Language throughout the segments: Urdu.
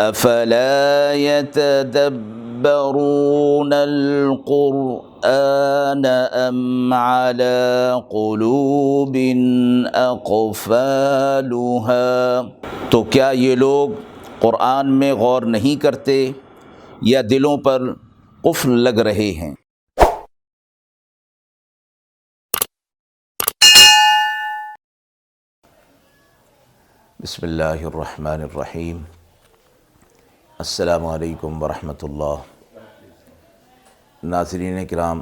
افلا يتدبرون القرآن ام على قلوب اقفالها، تو کیا یہ لوگ قرآن میں غور نہیں کرتے یا دلوں پر قفل لگ رہے ہیں؟ بسم اللہ الرحمن الرحیم۔ السلام علیکم ورحمۃ اللہ۔ ناظرین کرام،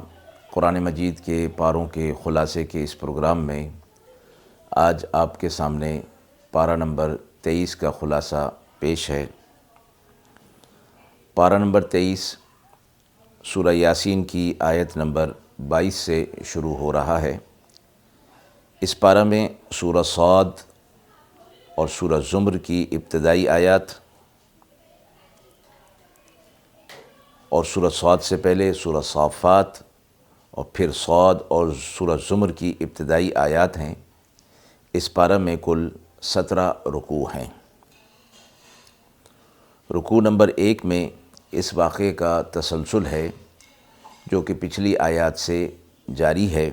قرآن مجید کے پاروں کے خلاصے کے اس پروگرام میں آج آپ کے سامنے پارہ نمبر 23 کا خلاصہ پیش ہے۔ پارہ نمبر 23 سورہ یاسین کی آیت نمبر 22 سے شروع ہو رہا ہے۔ اس پارہ میں سورہ صاد اور سورہ زمر کی ابتدائی آیات اور سورہ صاد سے پہلے سورہ صافات اور پھر صاد اور سورہ زمر کی ابتدائی آیات ہیں۔ اس پارہ میں کل 17 رکوع ہیں۔ رکوع نمبر 1 میں اس واقعے کا تسلسل ہے جو کہ پچھلی آیات سے جاری ہے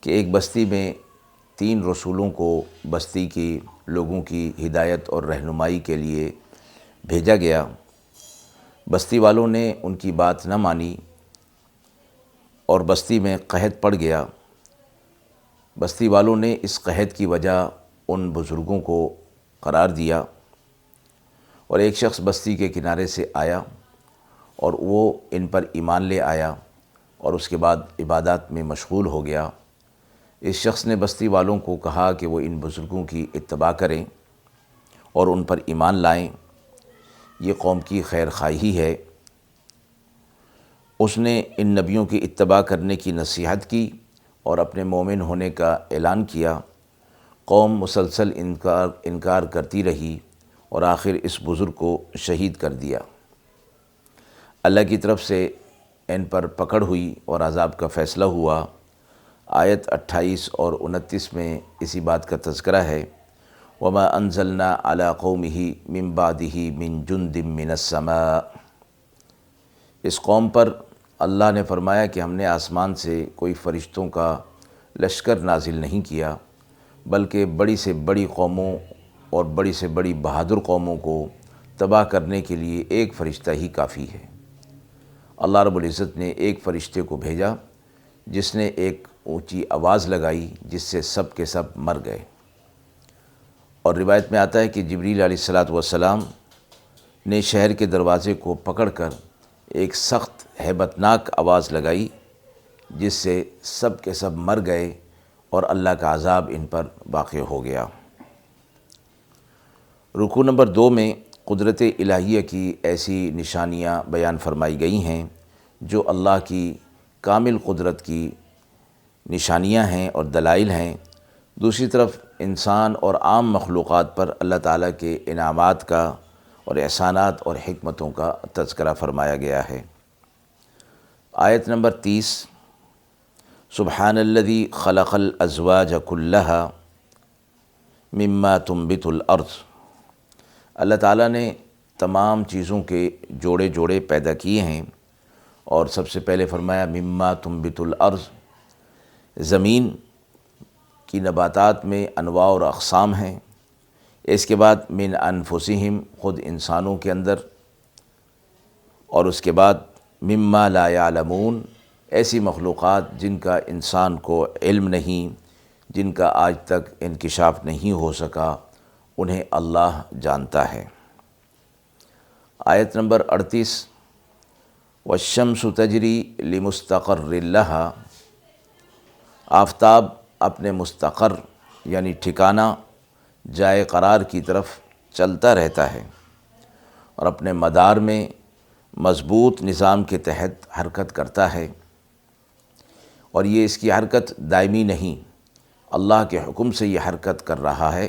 کہ ایک بستی میں 3 رسولوں کو بستی کی لوگوں کی ہدایت اور رہنمائی کے لیے بھیجا گیا۔ بستی والوں نے ان کی بات نہ مانی اور بستی میں قحط پڑ گیا۔ بستی والوں نے اس قحط کی وجہ ان بزرگوں کو قرار دیا اور ایک شخص بستی کے کنارے سے آیا اور وہ ان پر ایمان لے آیا اور اس کے بعد عبادات میں مشغول ہو گیا۔ اس شخص نے بستی والوں کو کہا کہ وہ ان بزرگوں کی اتباع کریں اور ان پر ایمان لائیں، یہ قوم کی خیر خواہی ہے۔ اس نے ان نبیوں کی اتباع کرنے کی نصیحت کی اور اپنے مومن ہونے کا اعلان کیا۔ قوم مسلسل انکار کرتی رہی اور آخر اس بزرگ کو شہید کر دیا۔ اللہ کی طرف سے ان پر پکڑ ہوئی اور عذاب کا فیصلہ ہوا۔ آیت 28 اور 29 میں اسی بات کا تذکرہ ہے۔ وَمَا أَنزَلْنَا عَلَىٰ قَوْمِهِ مِن بَعْدِهِ مِن جُندٍ مِّنَ السَّمَاءِ، اس قوم پر اللہ نے فرمایا کہ ہم نے آسمان سے کوئی فرشتوں کا لشکر نازل نہیں کیا، بلکہ بڑی سے بڑی قوموں اور بڑی سے بڑی بہادر قوموں کو تباہ کرنے کے لیے ایک فرشتہ ہی کافی ہے۔ اللہ رب العزت نے ایک فرشتے کو بھیجا جس نے ایک اونچی آواز لگائی جس سے سب کے سب مر گئے۔ اور روایت میں آتا ہے کہ جبریل علیہ السلام نے شہر کے دروازے کو پکڑ کر ایک سخت ہیبت ناک آواز لگائی جس سے سب کے سب مر گئے اور اللہ کا عذاب ان پر واقع ہو گیا۔ رکوع نمبر 2 میں قدرت الہیہ کی ایسی نشانیاں بیان فرمائی گئی ہیں جو اللہ کی کامل قدرت کی نشانیاں ہیں اور دلائل ہیں۔ دوسری طرف انسان اور عام مخلوقات پر اللہ تعالیٰ کے انعامات کا اور احسانات اور حکمتوں کا تذکرہ فرمایا گیا ہے۔ آیت نمبر 30 سبحان الذی خلق الازواج کلها مما تنبت الارض، اللہ تعالیٰ نے تمام چیزوں کے جوڑے جوڑے پیدا کیے ہیں اور سب سے پہلے فرمایا مما تنبت الارض، زمین کی نباتات میں انواع اور اقسام ہیں۔ اس کے بعد من انفسہم، خود انسانوں کے اندر، اور اس کے بعد مما لا یعلمون، ایسی مخلوقات جن کا انسان کو علم نہیں، جن کا آج تک انکشاف نہیں ہو سکا، انہیں اللہ جانتا ہے۔ آیت نمبر 38 والشمس تجری لمستقر لہا، آفتاب اپنے مستقر یعنی ٹھکانہ جائے قرار کی طرف چلتا رہتا ہے اور اپنے مدار میں مضبوط نظام کے تحت حرکت کرتا ہے، اور یہ اس کی حرکت دائمی نہیں، اللہ کے حکم سے یہ حرکت کر رہا ہے،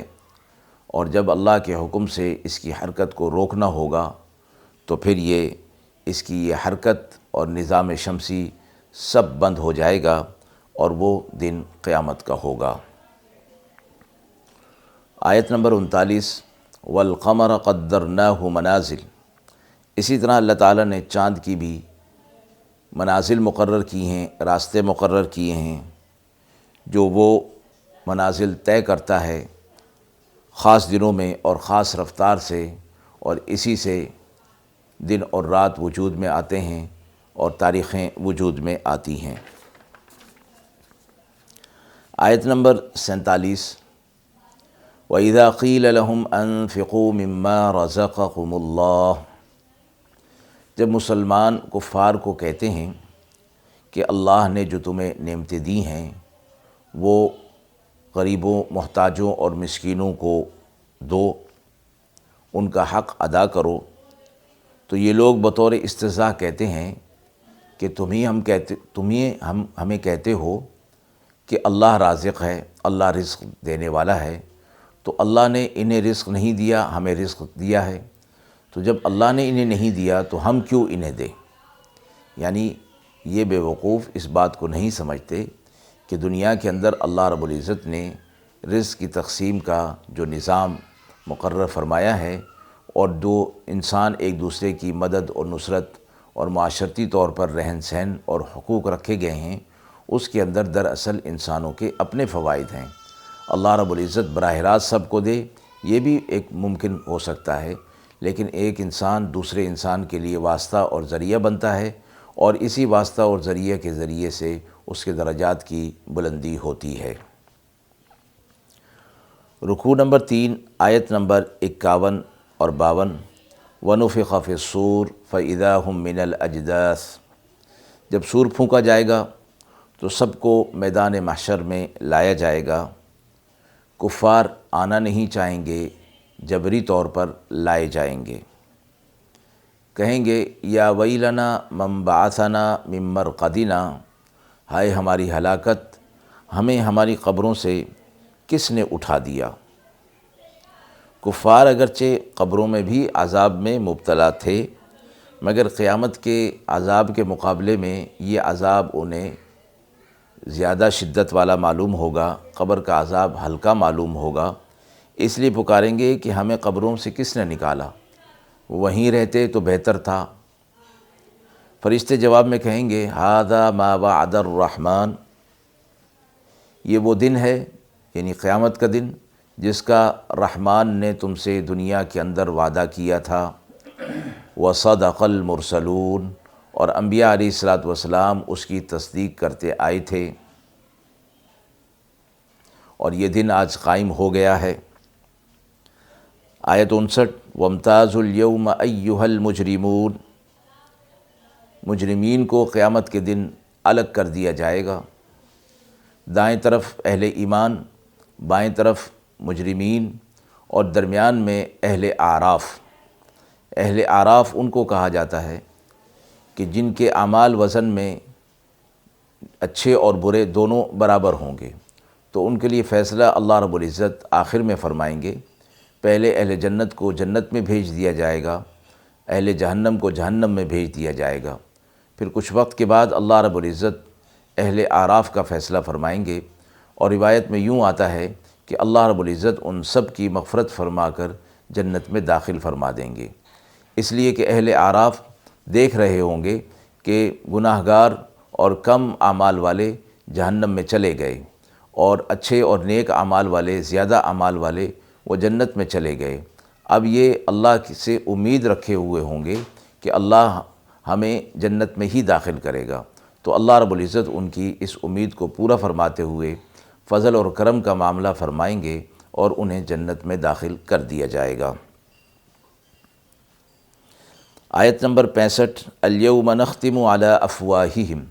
اور جب اللہ کے حکم سے اس کی حرکت کو روکنا ہوگا تو پھر اس کی یہ حرکت اور نظام شمسی سب بند ہو جائے گا اور وہ دن قیامت کا ہوگا۔ آیت نمبر 39 والقمر قدرناہ منازل، اسی طرح اللہ تعالیٰ نے چاند کی بھی منازل مقرر کی ہیں، راستے مقرر کیے ہیں، جو وہ منازل طے کرتا ہے خاص دنوں میں اور خاص رفتار سے، اور اسی سے دن اور رات وجود میں آتے ہیں اور تاریخیں وجود میں آتی ہیں۔ آیت نمبر 47، وَإِذَا قِيلَ لَهُمْ أَنفِقُوا مِمَّا رَزَقَكُمُ اللَّهُ، جب مسلمان کفار کو کہتے ہیں کہ اللہ نے جو تمہیں نعمتیں دی ہیں وہ غریبوں، محتاجوں اور مسکینوں کو دو، ان کا حق ادا کرو، تو یہ لوگ بطور استہزاء کہتے ہیں کہ ہمیں کہتے ہو کہ اللہ رازق ہے، اللہ رزق دینے والا ہے، تو اللہ نے انہیں رزق نہیں دیا، ہمیں رزق دیا ہے، تو جب اللہ نے انہیں نہیں دیا تو ہم کیوں انہیں دیں؟ یعنی یہ بے وقوف اس بات کو نہیں سمجھتے کہ دنیا کے اندر اللہ رب العزت نے رزق کی تقسیم کا جو نظام مقرر فرمایا ہے، اور جو انسان ایک دوسرے کی مدد اور نصرت اور معاشرتی طور پر رہن سہن اور حقوق رکھے گئے ہیں، اس کے اندر دراصل انسانوں کے اپنے فوائد ہیں۔ اللہ رب العزت براہ راست سب کو دے، یہ بھی ایک ممکن ہو سکتا ہے، لیکن ایک انسان دوسرے انسان کے لیے واسطہ اور ذریعہ بنتا ہے، اور اسی واسطہ اور ذریعہ کے ذریعے سے اس کے درجات کی بلندی ہوتی ہے۔ رکوع نمبر 3، آیت نمبر 51 اور 52، وَنُفِخَ فِي الصُّورِ فَإِذَا هُم مِّنَ الْأَجْدَاثِ، جب سور پھونکا جائے گا تو سب کو میدان محشر میں لایا جائے گا۔ کفار آنا نہیں چاہیں گے، جبری طور پر لائے جائیں گے، کہیں گے یا ویلنا من بعثنا من مرقدنا، ہائے ہماری ہلاکت، ہمیں ہماری قبروں سے کس نے اٹھا دیا۔ کفار اگرچہ قبروں میں بھی عذاب میں مبتلا تھے، مگر قیامت کے عذاب کے مقابلے میں یہ عذاب انہیں زیادہ شدت والا معلوم ہوگا، قبر کا عذاب ہلکا معلوم ہوگا، اس لیے پکاریں گے کہ ہمیں قبروں سے کس نے نکالا، وہیں رہتے تو بہتر تھا۔ فرشتے جواب میں کہیں گے ھذا ما وعد الرحمن، یہ وہ دن ہے، یعنی قیامت کا دن، جس کا رحمان نے تم سے دنیا کے اندر وعدہ کیا تھا۔ وصدق المرسلون، اور انبیاء علیہ الصلاۃ والسلام اس کی تصدیق کرتے آئے تھے، اور یہ دن آج قائم ہو گیا ہے۔ آیت 59، وامتازوا اليوم ایھا المجرمون، مجرمین کو قیامت کے دن الگ کر دیا جائے گا، دائیں طرف اہل ایمان، بائیں طرف مجرمین، اور درمیان میں اہل اعراف۔ اہل اعراف ان کو کہا جاتا ہے کہ جن کے اعمال وزن میں اچھے اور برے دونوں برابر ہوں گے، تو ان کے لیے فیصلہ اللہ رب العزت آخر میں فرمائیں گے۔ پہلے اہل جنت کو جنت میں بھیج دیا جائے گا، اہل جہنم کو جہنم میں بھیج دیا جائے گا، پھر کچھ وقت کے بعد اللہ رب العزت اہل اعراف کا فیصلہ فرمائیں گے، اور روایت میں یوں آتا ہے کہ اللہ رب العزت ان سب کی مغفرت فرما کر جنت میں داخل فرما دیں گے، اس لیے کہ اہل اعراف دیکھ رہے ہوں گے کہ گناہ گار اور کم اعمال والے جہنم میں چلے گئے، اور اچھے اور نیک اعمال والے، زیادہ اعمال والے وہ جنت میں چلے گئے۔ اب یہ اللہ سے امید رکھے ہوئے ہوں گے کہ اللہ ہمیں جنت میں ہی داخل کرے گا، تو اللہ رب العزت ان کی اس امید کو پورا فرماتے ہوئے فضل اور کرم کا معاملہ فرمائیں گے اور انہیں جنت میں داخل کر دیا جائے گا۔ آیت نمبر 65، الیوم نختم علی افواہہم،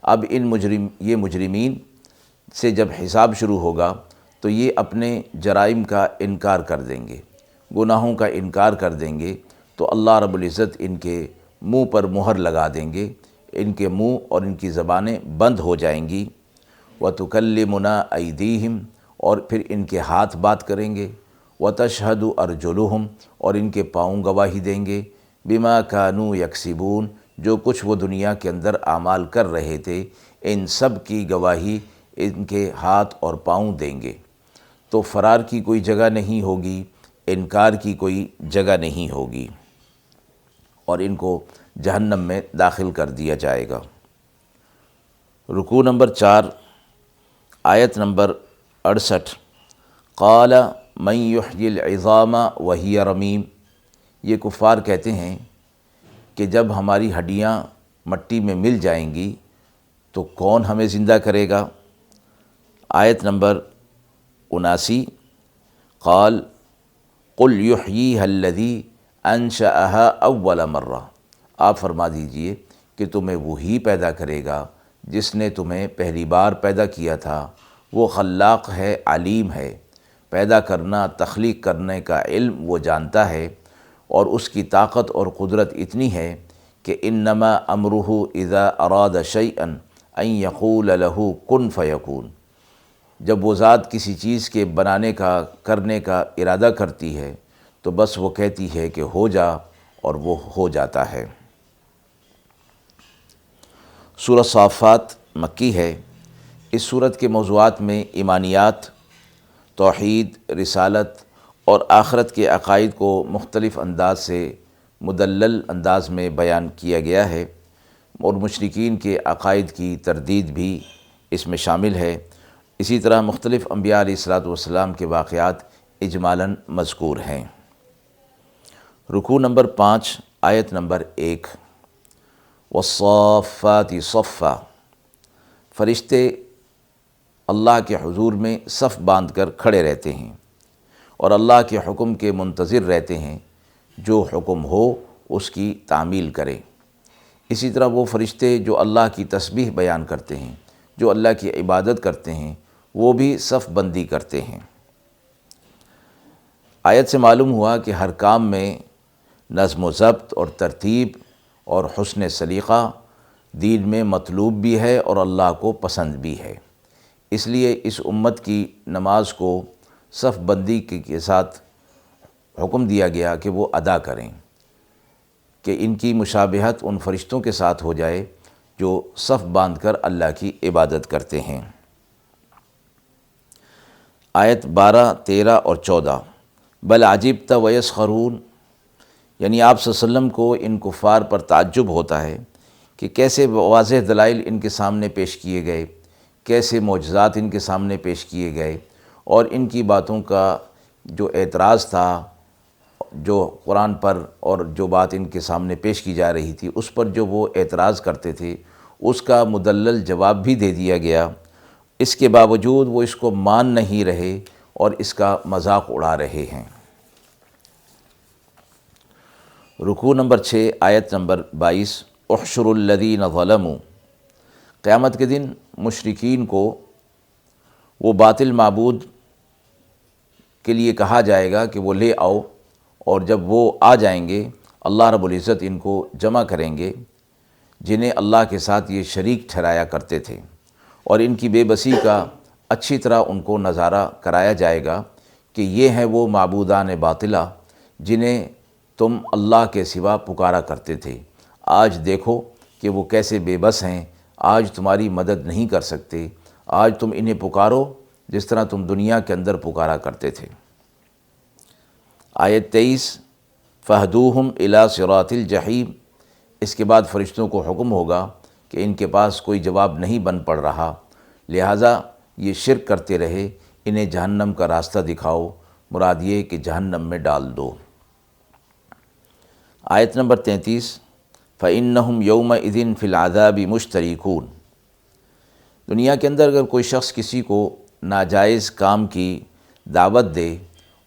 اب یہ مجرمین سے جب حساب شروع ہوگا تو یہ اپنے جرائم کا انکار کر دیں گے، گناہوں کا انکار کر دیں گے، تو اللہ رب العزت ان کے منہ پر مہر لگا دیں گے، ان کے منہ اور ان کی زبانیں بند ہو جائیں گی۔ وَتُكَلِّمُنَا أَيْدِيهِمْ، اور پھر ان کے ہاتھ بات کریں گے۔ وَتَشْهَدُ أَرْجُلُهُمْ، اور ان کے پاؤں گواہی دیں گے۔ بِمَا كَانُوا يَكْسِبُونَ، جو کچھ وہ دنیا کے اندر اعمال کر رہے تھے، ان سب کی گواہی ان کے ہاتھ اور پاؤں دیں گے۔ تو فرار کی کوئی جگہ نہیں ہوگی، انکار کی کوئی جگہ نہیں ہوگی اور ان کو جہنم میں داخل کر دیا جائے گا۔ رکوع نمبر 4، آیت نمبر 68، قال من یحیی العظام وہی رمیم۔ یہ کفار کہتے ہیں کہ جب ہماری ہڈیاں مٹی میں مل جائیں گی تو کون ہمیں زندہ کرے گا۔ آیت نمبر 79، قال قل یحییھا الذی انشأھا اول مرہ۔ آپ فرما دیجئے کہ تمہیں وہی پیدا کرے گا جس نے تمہیں پہلی بار پیدا کیا تھا، وہ خلاق ہے، علیم ہے، پیدا کرنا، تخلیق کرنے کا علم وہ جانتا ہے، اور اس کی طاقت اور قدرت اتنی ہے کہ انما امرہ اذا اراد شیئا ان یقول لہ کن فیکون۔ جب وہ ذات کسی چیز کے بنانے کا، کرنے کا ارادہ کرتی ہے تو بس وہ کہتی ہے کہ ہو جا، اور وہ ہو جاتا ہے۔ سورہ صافات مکی ہے۔ اس سورت کے موضوعات میں ایمانیات، توحید، رسالت اور آخرت کے عقائد کو مختلف انداز سے مدلل انداز میں بیان کیا گیا ہے، اور مشرکین کے عقائد کی تردید بھی اس میں شامل ہے۔ اسی طرح مختلف انبیاء علیہ الصلاۃ والسلام کے واقعات اجمالاً مذکور ہیں۔ رکوع نمبر 5، آیت نمبر 1، والصافات صفا۔ فرشتے اللہ کے حضور میں صف باندھ کر کھڑے رہتے ہیں اور اللہ کے حکم کے منتظر رہتے ہیں، جو حکم ہو اس کی تعمیل کرے۔ اسی طرح وہ فرشتے جو اللہ کی تسبیح بیان کرتے ہیں، جو اللہ کی عبادت کرتے ہیں، وہ بھی صف بندی کرتے ہیں۔ آیت سے معلوم ہوا کہ ہر کام میں نظم و ضبط اور ترتیب اور حسن سلیقہ دین میں مطلوب بھی ہے اور اللہ کو پسند بھی ہے۔ اس لیے اس امت کی نماز کو صف بندی کے ساتھ حکم دیا گیا کہ وہ ادا کریں، کہ ان کی مشابہت ان فرشتوں کے ساتھ ہو جائے جو صف باندھ کر اللہ کی عبادت کرتے ہیں۔ آیت 12، 13 اور 14، بل عجبت ویسخرون۔ یعنی آپ صلی اللہ علیہ وسلم کو ان کفار پر تعجب ہوتا ہے کہ کیسے واضح دلائل ان کے سامنے پیش کیے گئے، کیسے معجزات ان کے سامنے پیش کیے گئے، اور ان کی باتوں کا جو اعتراض تھا، جو قرآن پر اور جو بات ان کے سامنے پیش کی جا رہی تھی اس پر جو وہ اعتراض کرتے تھے، اس کا مدلل جواب بھی دے دیا گیا۔ اس کے باوجود وہ اس کو مان نہیں رہے اور اس کا مذاق اڑا رہے ہیں۔ رکوع نمبر 6، آیت نمبر 22، احشر الذین ظلموا۔ قیامت کے دن مشرکین کو وہ باطل معبود کے لیے کہا جائے گا کہ وہ لے آؤ، اور جب وہ آ جائیں گے اللہ رب العزت ان کو جمع کریں گے جنہیں اللہ کے ساتھ یہ شریک ٹھہرایا کرتے تھے، اور ان کی بے بسی کا اچھی طرح ان کو نظارہ کرایا جائے گا کہ یہ ہیں وہ معبودان باطلہ جنہیں تم اللہ کے سوا پکارا کرتے تھے۔ آج دیکھو کہ وہ کیسے بے بس ہیں، آج تمہاری مدد نہیں کر سکتے، آج تم انہیں پکارو جس طرح تم دنیا کے اندر پکارا کرتے تھے۔ آیت 23، فَاہْدُوهُمْ إِلَىٰ صِرَاطِ الْجَحِيمِ۔ اس کے بعد فرشتوں کو حکم ہوگا کہ ان کے پاس کوئی جواب نہیں بن پڑ رہا، لہٰذا یہ شرک کرتے رہے، انہیں جہنم کا راستہ دکھاؤ، مراد یہ کہ جہنم میں ڈال دو۔ آیت نمبر 33، فَإِنَّهُمْ يَوْمَئِذٍ فِي الْعَذَابِ مُشْتَرِكُونَ۔ دنیا کے اندر اگر کوئی شخص کسی کو ناجائز کام کی دعوت دے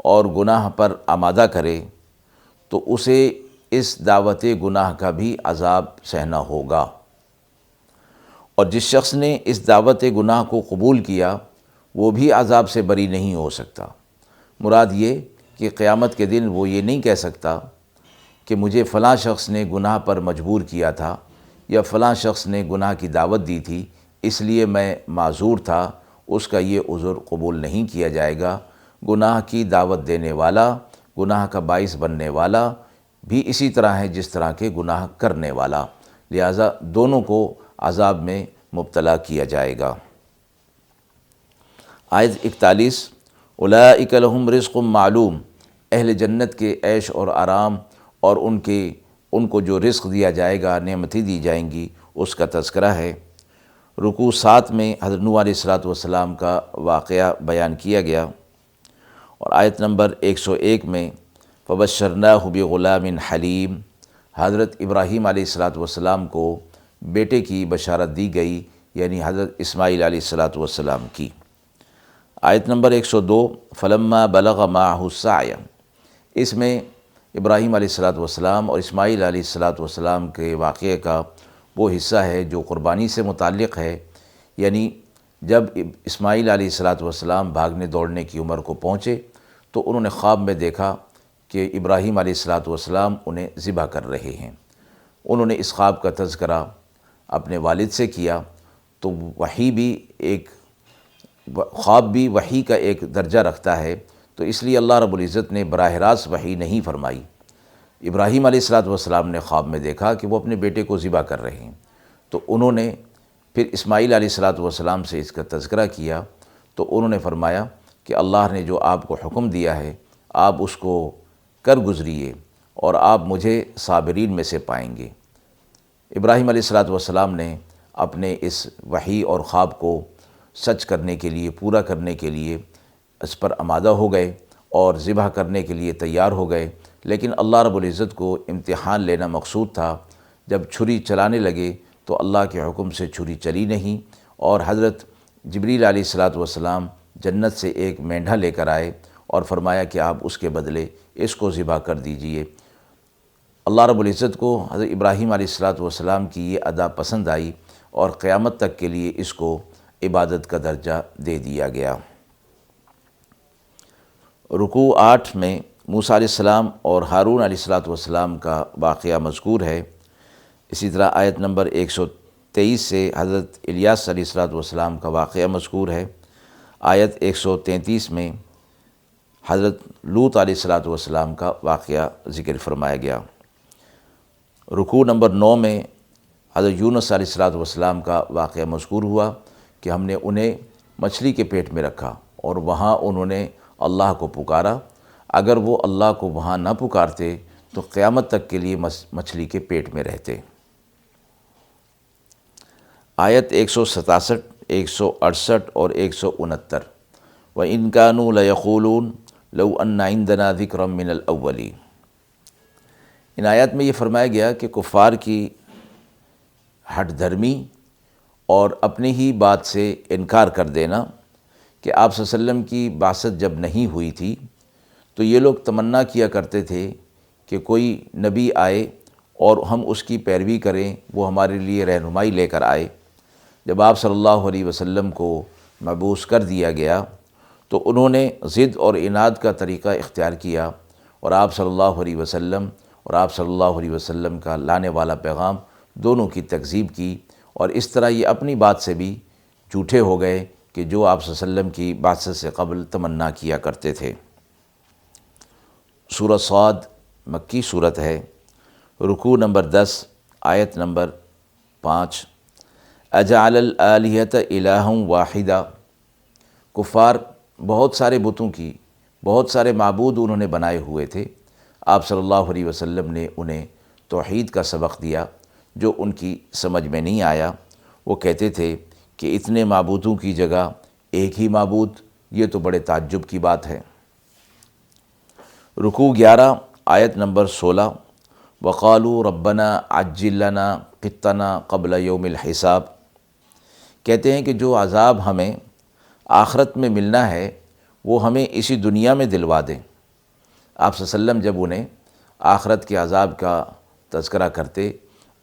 اور گناہ پر آمادہ کرے تو اسے اس دعوت گناہ کا بھی عذاب سہنا ہوگا، اور جس شخص نے اس دعوت گناہ کو قبول کیا وہ بھی عذاب سے بری نہیں ہو سکتا۔ مراد یہ کہ قیامت کے دن وہ یہ نہیں کہہ سکتا کہ مجھے فلاں شخص نے گناہ پر مجبور کیا تھا یا فلاں شخص نے گناہ کی دعوت دی تھی اس لیے میں معذور تھا، اس کا یہ عذر قبول نہیں کیا جائے گا۔ گناہ کی دعوت دینے والا، گناہ کا باعث بننے والا بھی اسی طرح ہے جس طرح کے گناہ کرنے والا، لہٰذا دونوں کو عذاب میں مبتلا کیا جائے گا۔ آیت 41، اولئک لہم رزق معلوم۔ اہل جنت کے عیش اور آرام اور ان کو جو رزق دیا جائے گا، نعمتیں دی جائیں گی، اس کا تذکرہ ہے۔ رکوع 7 میں حضرت نوح علیہ السلام کا واقعہ بیان کیا گیا، اور آیت نمبر 101 میں فَبَشَّرْنَاهُ بِغُلَامٍ حَلِيمٍ، حضرت ابراہیم علیہ السلام کو بیٹے کی بشارت دی گئی، یعنی حضرت اسماعیل علیہ السلام کی۔ آیت نمبر 102 فَلَمَّا بَلَغَ مَعَهُ السَّعْيَ، اس میں ابراہیم علیہ السلام اور اسماعیل علیہ السلام کے واقعے کا وہ حصہ ہے جو قربانی سے متعلق ہے، یعنی جب اسماعیل علیہ السلام بھاگنے دوڑنے کی عمر کو پہنچے تو انہوں نے خواب میں دیکھا کہ ابراہیم علیہ السلام انہیں ذبح کر رہے ہیں۔ انہوں نے اس خواب کا تذکرہ اپنے والد سے کیا، تو وحی بھی خواب بھی وحی کا ایک درجہ رکھتا ہے، تو اس لیے اللہ رب العزت نے براہ راست وحی نہیں فرمائی۔ ابراہیم علیہ السلام نے خواب میں دیکھا کہ وہ اپنے بیٹے کو ذبح کر رہے ہیں، تو انہوں نے پھر اسماعیل علیہ السلام سے اس کا تذکرہ کیا، تو انہوں نے فرمایا کہ اللہ نے جو آپ کو حکم دیا ہے آپ اس کو کر گزریے اور آپ مجھے صابرین میں سے پائیں گے۔ ابراہیم علیہ السلام نے اپنے اس وحی اور خواب کو سچ کرنے کے لیے، پورا کرنے کے لیے اس پر آمادہ ہو گئے اور ذبح کرنے کے لیے تیار ہو گئے، لیکن اللہ رب العزت کو امتحان لینا مقصود تھا۔ جب چھری چلانے لگے تو اللہ کے حکم سے چھری چلی نہیں، اور حضرت جبریل علیہ السلام جنت سے ایک مینڈھا لے کر آئے اور فرمایا کہ آپ اس کے بدلے اس کو ذبح کر دیجئے۔ اللہ رب العزت کو حضرت ابراہیم علیہ السلام کی یہ ادا پسند آئی، اور قیامت تک کے لیے اس کو عبادت کا درجہ دے دیا گیا۔ رکوع 8 میں موسیٰ علیہ السلام اور ہارون علیہ السلام کا واقعہ مذکور ہے۔ اسی طرح آیت نمبر 123 سے حضرت الیاس علیہ السلام کا واقعہ مذکور ہے۔ آیت 133 میں حضرت لوط علیہ السلام کا واقعہ ذکر فرمایا گیا۔ رکوع نمبر 9 میں حضرت یونس علیہ السلام کا واقعہ مذکور ہوا کہ ہم نے انہیں مچھلی کے پیٹ میں رکھا اور وہاں انہوں نے اللہ کو پکارا، اگر وہ اللہ کو وہاں نہ پکارتے تو قیامت تک کے لیے مچھلی کے پیٹ میں رہتے۔ آیت 167، 168 اور 169 وَإِن كَانُوا لَيَقُولُونَ لَوْ أَنَّ عِندَنَا ذِكْرًا مِّنَ الْأَوَّلِينَ۔ ان آیات میں یہ فرمایا گیا کہ کفار کی ہٹ دھرمی اور اپنی ہی بات سے انکار کر دینا کہ آپ صلی اللہ علیہ وسلم کی بعثت جب نہیں ہوئی تھی تو یہ لوگ تمنا کیا کرتے تھے کہ کوئی نبی آئے اور ہم اس کی پیروی کریں، وہ ہمارے لیے رہنمائی لے کر آئے۔ جب آپ صلی اللہ علیہ وسلم کو مبعوث کر دیا گیا تو انہوں نے ضد اور عناد کا طریقہ اختیار کیا، اور آپ صلی اللہ علیہ وسلم اور آپ صلی اللہ علیہ وسلم کا لانے والا پیغام دونوں کی تکذیب کی، اور اس طرح یہ اپنی بات سے بھی جھوٹے ہو گئے کہ جو آپ صلی اللہ علیہ وسلم کی بعثت سے قبل تمنا کیا کرتے تھے۔ سورہ صاد مکی صورت ہے۔ رکوع نمبر 10، آیت نمبر 5 اجعل الآلہۃ الہا واحدا، کفار بہت سارے بتوں کی، بہت سارے معبود انہوں نے بنائے ہوئے تھے۔ آپ صلی اللہ علیہ وسلم نے انہیں توحید کا سبق دیا جو ان کی سمجھ میں نہیں آیا۔ وہ کہتے تھے کہ اتنے معبودوں کی جگہ ایک ہی معبود، یہ تو بڑے تعجب کی بات ہے۔ رکوع 11، آیت نمبر 16 وقالوا ربنا عجل لنا قطنا قبل یوم الحساب، کہتے ہیں کہ جو عذاب ہمیں آخرت میں ملنا ہے وہ ہمیں اسی دنیا میں دلوا دیں۔ آپ صلی اللہ علیہ وسلم جب انہیں آخرت کے عذاب کا تذکرہ کرتے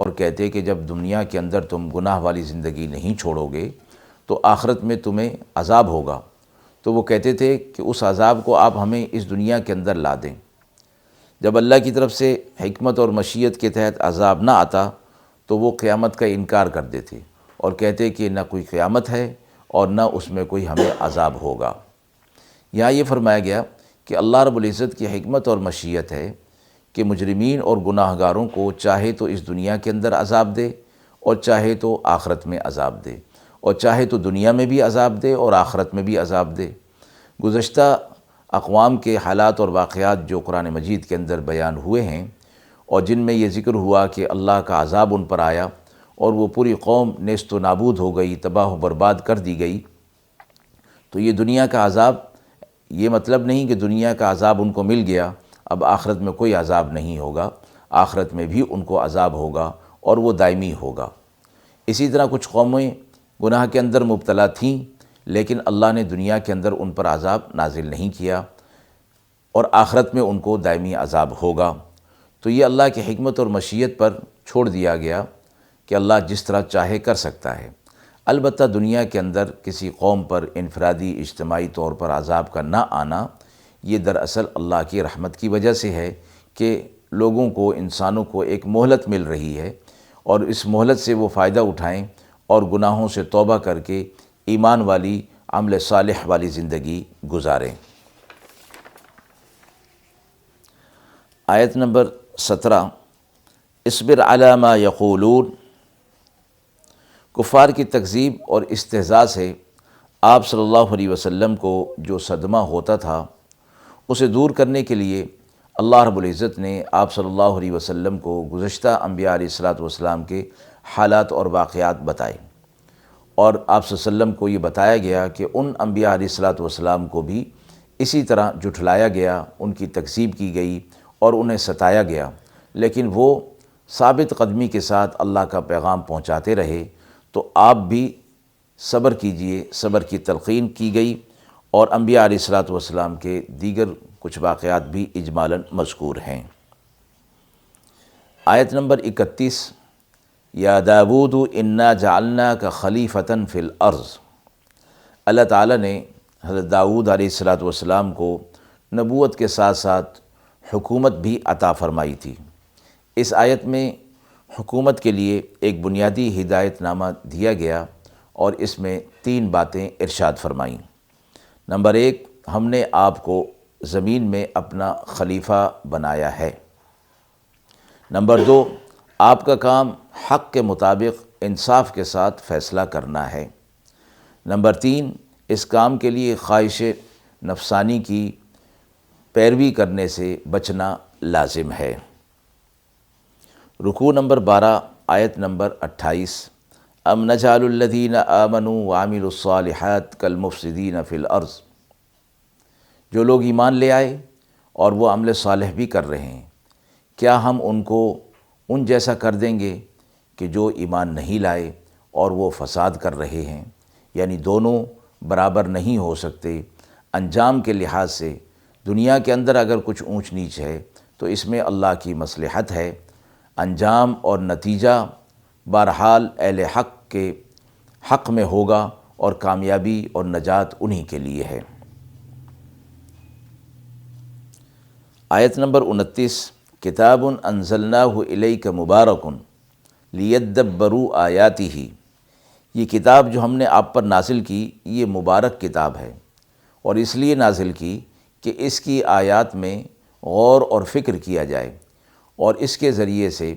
اور کہتے کہ جب دنیا کے اندر تم گناہ والی زندگی نہیں چھوڑو گے تو آخرت میں تمہیں عذاب ہوگا، تو وہ کہتے تھے کہ اس عذاب کو آپ ہمیں اس دنیا کے اندر لا دیں۔ جب اللہ کی طرف سے حکمت اور مشیت کے تحت عذاب نہ آتا تو وہ قیامت کا انکار کر دیتے اور کہتے کہ نہ کوئی قیامت ہے اور نہ اس میں کوئی ہمیں عذاب ہوگا۔ یہاں یہ فرمایا گیا کہ اللہ رب العزت کی حکمت اور مشیت ہے کہ مجرمین اور گناہ گاروں کو چاہے تو اس دنیا کے اندر عذاب دے اور چاہے تو آخرت میں عذاب دے، اور چاہے تو دنیا میں بھی عذاب دے اور آخرت میں بھی عذاب دے۔ گزشتہ اقوام کے حالات اور واقعات جو قرآن مجید کے اندر بیان ہوئے ہیں، اور جن میں یہ ذکر ہوا کہ اللہ کا عذاب ان پر آیا اور وہ پوری قوم نیست و نابود ہو گئی، تباہ و برباد کر دی گئی، تو یہ دنیا کا عذاب، یہ مطلب نہیں کہ دنیا کا عذاب ان کو مل گیا، اب آخرت میں کوئی عذاب نہیں ہوگا، آخرت میں بھی ان کو عذاب ہوگا اور وہ دائمی ہوگا۔ اسی طرح کچھ قومیں گناہ کے اندر مبتلا تھیں، لیکن اللہ نے دنیا کے اندر ان پر عذاب نازل نہیں کیا، اور آخرت میں ان کو دائمی عذاب ہوگا۔ تو یہ اللہ کی حکمت اور مشیت پر چھوڑ دیا گیا کہ اللہ جس طرح چاہے کر سکتا ہے۔ البتہ دنیا کے اندر کسی قوم پر انفرادی اجتماعی طور پر عذاب کا نہ آنا، یہ دراصل اللہ کی رحمت کی وجہ سے ہے کہ لوگوں کو، انسانوں کو ایک مہلت مل رہی ہے، اور اس مہلت سے وہ فائدہ اٹھائیں اور گناہوں سے توبہ کر کے ایمان والی، عمل صالح والی زندگی گزاریں۔ آیت نمبر 17، اصبر علی ما یقولون۔ کفار کی تکذیب اور استہزاء سے آپ صلی اللہ علیہ وسلم کو جو صدمہ ہوتا تھا، اسے دور کرنے کے لیے اللہ رب العزت نے آپ صلی اللہ علیہ وسلم کو گزشتہ انبیاء علیہ السلام کے حالات اور واقعات بتائے، اور آپ صلی اللہ علیہ وسلم کو یہ بتایا گیا کہ ان انبیاء علیہ السلام کو بھی اسی طرح جھٹلایا گیا، ان کی تکذیب کی گئی اور انہیں ستایا گیا، لیکن وہ ثابت قدمی کے ساتھ اللہ کا پیغام پہنچاتے رہے۔ تو آپ بھی صبر کیجئے، صبر کی تلقین کی گئی، اور انبیاء علیہ السلام کے دیگر کچھ واقعات بھی اجمالاً مذکور ہیں۔ آیت نمبر 31، یا داود انا جعلناک خلیفۃ فی الارض۔ اللہ تعالیٰ نے حضرت داؤد علیہ السلام کو نبوت کے ساتھ ساتھ حکومت بھی عطا فرمائی تھی۔ اس آیت میں حکومت کے لیے ایک بنیادی ہدایت نامہ دیا گیا، اور اس میں 3 باتیں ارشاد فرمائیں۔ نمبر 1، ہم نے آپ کو زمین میں اپنا خلیفہ بنایا ہے۔ نمبر 2، آپ کا کام حق کے مطابق انصاف کے ساتھ فیصلہ کرنا ہے۔ نمبر 3، اس کام کے لیے خواہش نفسانی کی پیروی کرنے سے بچنا لازم ہے۔ رکوع نمبر 12، آیت نمبر 28، ام نجعل الذین آمنوا وعملوا الصالحات کالمفسدین فی الارض۔ جو لوگ ایمان لے آئے اور وہ عمل صالح بھی کر رہے ہیں، کیا ہم ان کو ان جیسا کر دیں گے کہ جو ایمان نہیں لائے اور وہ فساد کر رہے ہیں؟ یعنی دونوں برابر نہیں ہو سکتے۔ انجام کے لحاظ سے دنیا کے اندر اگر کچھ اونچ نیچ ہے تو اس میں اللہ کی مصلحت ہے، انجام اور نتیجہ بہرحال اہل حق کے حق میں ہوگا، اور کامیابی اور نجات انہی کے لیے ہے۔ آیت نمبر 29، کتاب انزلناہ الیک مبارک لیدبروا آیاتہ۔ یہ کتاب جو ہم نے آپ پر نازل کی، یہ مبارک کتاب ہے، اور اس لیے نازل کی کہ اس کی آیات میں غور اور فکر کیا جائے، اور اس کے ذریعے سے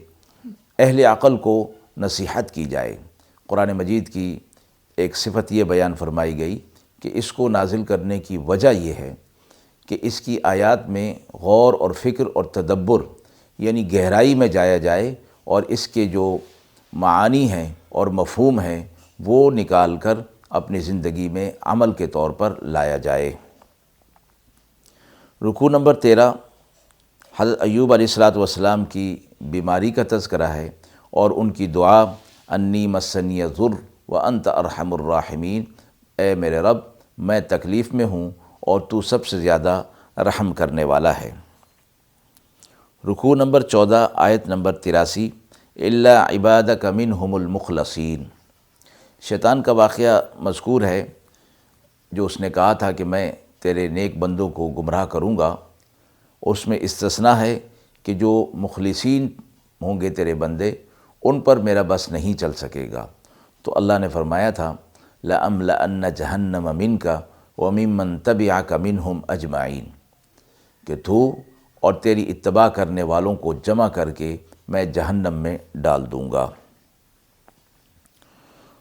اہل عقل کو نصیحت کی جائے۔ قرآن مجید کی ایک صفت یہ بیان فرمائی گئی کہ اس کو نازل کرنے کی وجہ یہ ہے کہ اس کی آیات میں غور اور فکر اور تدبر، یعنی گہرائی میں جایا جائے، اور اس کے جو معانی ہیں اور مفہوم ہیں وہ نکال کر اپنی زندگی میں عمل کے طور پر لایا جائے۔ رکوع نمبر 13، حضرت ایوب علیہ السلام کی بیماری کا تذکرہ ہے، اور ان کی دعا انی مسنی الضر وانت ارحم الراحمین، اے میرے رب میں تکلیف میں ہوں اور تو سب سے زیادہ رحم کرنے والا ہے۔ رکوع نمبر 14، آیت نمبر 83، الا عبادک منہم المخلصین۔ شیطان کا واقعہ مذکور ہے، جو اس نے کہا تھا کہ میں تیرے نیک بندوں کو گمراہ کروں گا۔ اس میں استثناء ہے کہ جو مخلصین ہوں گے تیرے بندے، ان پر میرا بس نہیں چل سکے گا۔ تو اللہ نے فرمایا تھا لَأَمْلَأَنَّ جَهَنَّمَ مِنْكَ وَمِمَّنْ تَبِعَكَ مِنْهُمْ أَجْمَعِينَ، کہ تو اور تیری اتباع کرنے والوں کو جمع کر کے میں جہنم میں ڈال دوں گا۔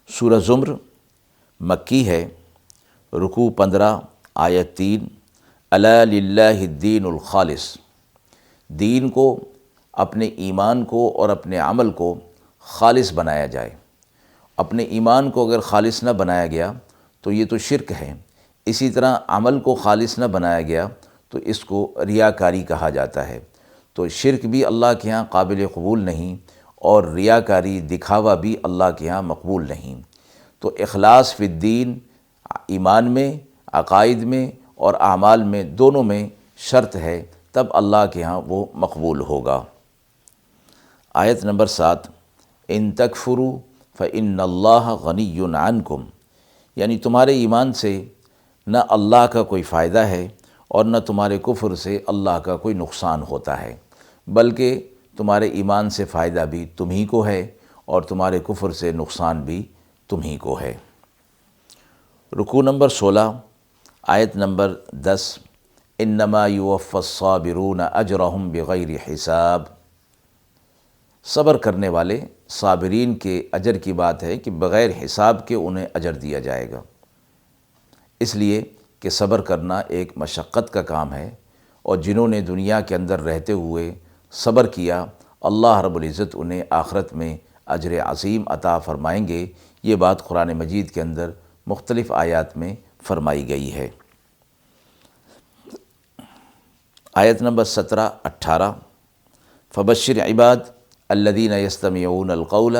سورہ زمر مکی ہے، رکوع 15، آیت 3، الا للہ الدین الخالص، دین کو، اپنے ایمان کو اور اپنے عمل کو خالص بنایا جائے۔ اپنے ایمان کو اگر خالص نہ بنایا گیا تو یہ تو شرک ہے، اسی طرح عمل کو خالص نہ بنایا گیا تو اس کو ریاکاری کہا جاتا ہے۔ تو شرک بھی اللہ کے ہاں قابل قبول نہیں، اور ریاکاری، دکھاوا بھی اللہ کے ہاں مقبول نہیں۔ تو اخلاص فی الدین، ایمان میں، عقائد میں اور اعمال میں، دونوں میں شرط ہے، تب اللہ کے ہاں وہ مقبول ہوگا۔ آیت نمبر 7، ان تکفروا فإن اللہ غنی عنکم، یعنی تمہارے ایمان سے نہ اللہ کا کوئی فائدہ ہے اور نہ تمہارے کفر سے اللہ کا کوئی نقصان ہوتا ہے، بلکہ تمہارے ایمان سے فائدہ بھی تمہیں کو ہے اور تمہارے کفر سے نقصان بھی تمہیں کو ہے۔ رکوع نمبر 16، آیت نمبر 10، انما یوفی الصابرون اجرہم بغیر حساب، صبر کرنے والے صابرین کے اجر کی بات ہے کہ بغیر حساب کے انہیں اجر دیا جائے گا، اس لیے کہ صبر کرنا ایک مشقت کا کام ہے، اور جنہوں نے دنیا کے اندر رہتے ہوئے صبر کیا، اللہ رب العزت انہیں آخرت میں اجر عظیم عطا فرمائیں گے۔ یہ بات قرآن مجید کے اندر مختلف آیات میں فرمائی گئی ہے۔ آیت نمبر 17، 18، فبشر عباد الذین یستمعون القول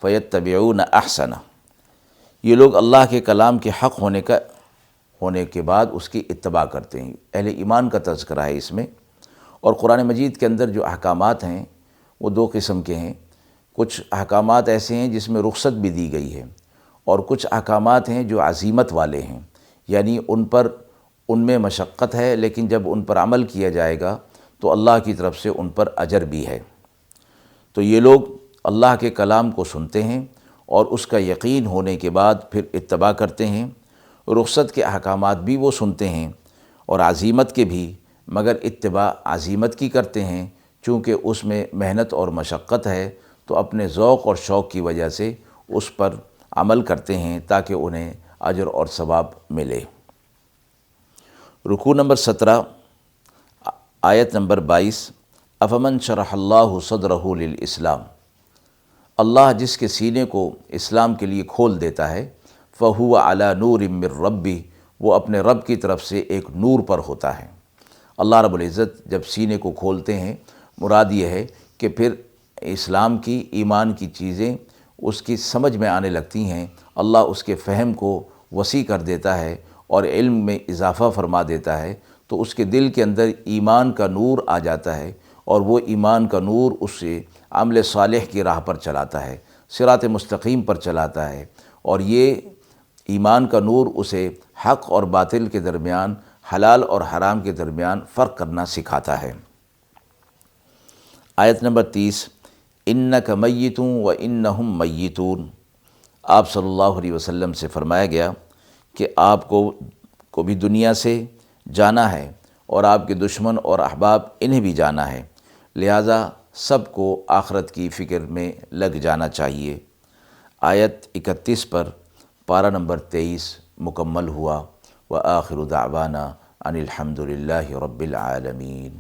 فیتبعون احسنہ، یہ لوگ اللہ کے کلام کے حق ہونے کے بعد اس کی اتباع کرتے ہیں۔ اہل ایمان کا تذکرہ ہے اس میں، اور قرآن مجید کے اندر جو احکامات ہیں وہ دو قسم کے ہیں۔ کچھ احکامات ایسے ہیں جس میں رخصت بھی دی گئی ہے، اور کچھ احکامات ہیں جو عزیمت والے ہیں، یعنی ان میں مشقت ہے، لیکن جب ان پر عمل کیا جائے گا تو اللہ کی طرف سے ان پر اجر بھی ہے۔ تو یہ لوگ اللہ کے کلام کو سنتے ہیں اور اس کا یقین ہونے کے بعد پھر اتباع کرتے ہیں۔ رخصت کے احکامات بھی وہ سنتے ہیں اور عزیمت کے بھی، مگر اتباع عزیمت کی کرتے ہیں، چونکہ اس میں محنت اور مشقت ہے، تو اپنے ذوق اور شوق کی وجہ سے اس پر عمل کرتے ہیں تاکہ انہیں اجر اور ثواب ملے۔ رکوع نمبر 17، آیت نمبر 22، افمن شرح اللہ صدرہ للاسلام، اللہ جس کے سینے کو اسلام کے لیے کھول دیتا ہے، فہو علی نور من ربی، وہ اپنے رب کی طرف سے ایک نور پر ہوتا ہے۔ اللہ رب العزت جب سینے کو کھولتے ہیں، مراد یہ ہے کہ پھر اسلام کی، ایمان کی چیزیں اس کی سمجھ میں آنے لگتی ہیں، اللہ اس کے فہم کو وسیع کر دیتا ہے اور علم میں اضافہ فرما دیتا ہے، تو اس کے دل کے اندر ایمان کا نور آ جاتا ہے، اور وہ ایمان کا نور اس سے عمل صالح کی راہ پر چلاتا ہے، صراط مستقیم پر چلاتا ہے، اور یہ ایمان کا نور اسے حق اور باطل کے درمیان، حلال اور حرام کے درمیان فرق کرنا سکھاتا ہے۔ آیت نمبر 30، انک میت و انہم میتون، آپ صلی اللہ علیہ وسلم سے فرمایا گیا کہ آپ کو بھی دنیا سے جانا ہے، اور آپ کے دشمن اور احباب انہیں بھی جانا ہے، لہٰذا سب کو آخرت کی فکر میں لگ جانا چاہیے۔ آیت 31 پر پارہ نمبر 23 مکمل ہوا۔ وآخر دعوانا ان الحمد للہ رب العالمین۔